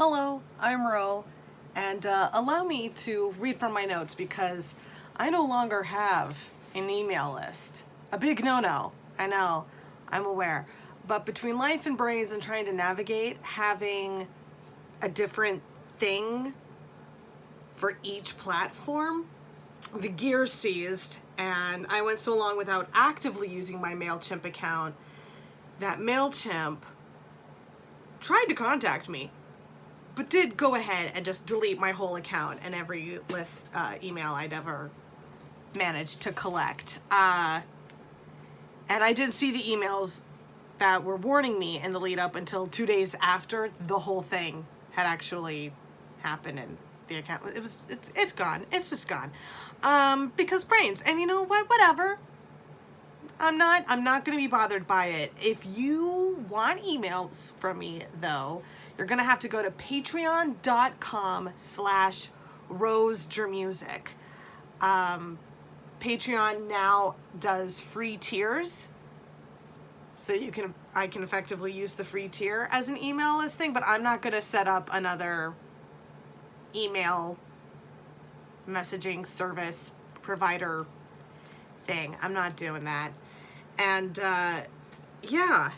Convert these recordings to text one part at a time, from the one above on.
Hello, I'm Ro, and allow me to read from my notes because I no longer have an email list. A big no-no, I know, I'm aware. But between life and brains and trying to navigate, having a different thing for each platform, the gears seized, and I went so long without actively using my MailChimp account that MailChimp tried to contact me, but did go ahead and just delete my whole account and every list email I'd ever managed to collect. And I didn't see the emails that were warning me in the lead up until 2 days after the whole thing had actually happened in the account. It's gone. It's just gone. Because brains. And you know what? Whatever. I'm not going to be bothered by it. If you want emails from me, though, you're going to have to go to patreon.com/rosegermusic. Patreon now does free tiers. So I can effectively use the free tier as an email list thing, but I'm not going to set up another email messaging service provider thing. I'm not doing that. And yeah,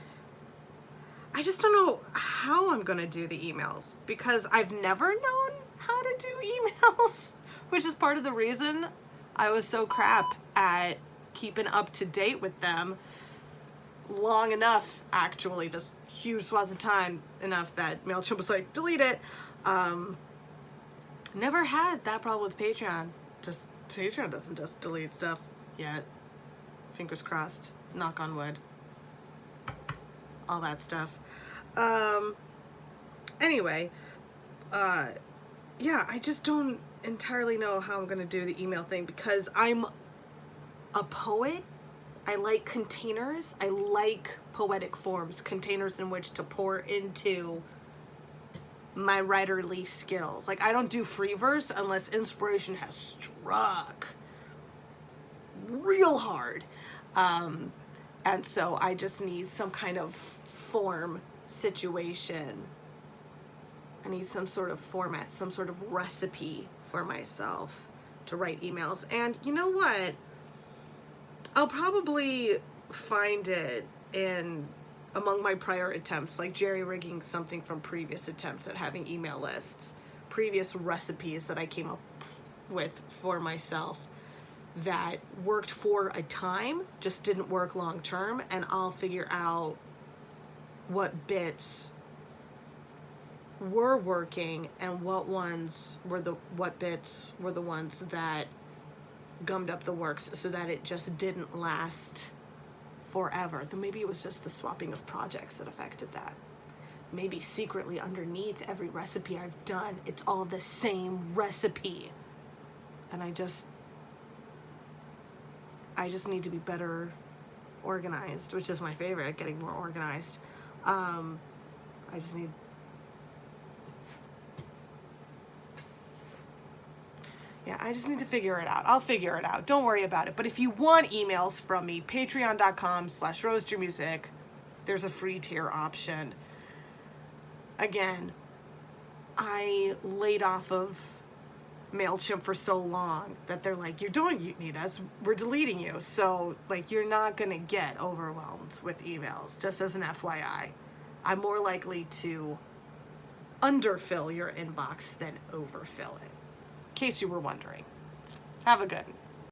I just don't know how I'm gonna do the emails because I've never known how to do emails, which is part of the reason I was so crap at keeping up to date with them long enough, actually, just huge swaths of time enough that MailChimp was like, delete it. Never had that problem with Patreon. Just Patreon doesn't just delete stuff yet. Fingers crossed. Knock on wood. All that stuff. Anyway, yeah, I just don't entirely know how I'm gonna do the email thing because I'm a poet. I like containers. I like poetic forms, containers in which to pour into my writerly skills. Like, I don't do free verse unless inspiration has struck real hard. And so I just need some kind of form situation. I need some sort of format, some sort of recipe for myself to write emails. And you know what? I'll probably find it in among my prior attempts, like jerry-rigging something from previous attempts at having email lists, previous recipes that I came up with for myself that worked for a time, just didn't work long term, and I'll figure out what bits were working and what bits were the ones that gummed up the works so that it just didn't last forever. Then maybe it was just the swapping of projects that affected that. Maybe secretly underneath every recipe I've done, it's all the same recipe. And I just need to be better organized, which is my favorite, getting more organized. I just need... Yeah, I just need to figure it out. I'll figure it out. Don't worry about it. But if you want emails from me, patreon.com/rosegermusic, there's a free tier option. Again, I laid off of MailChimp for so long that they're like, you need us, we're deleting you. So, like, you're not gonna get overwhelmed with emails, just as an FYI. I'm more likely to underfill your inbox than overfill it, in case you were wondering. Have a good one.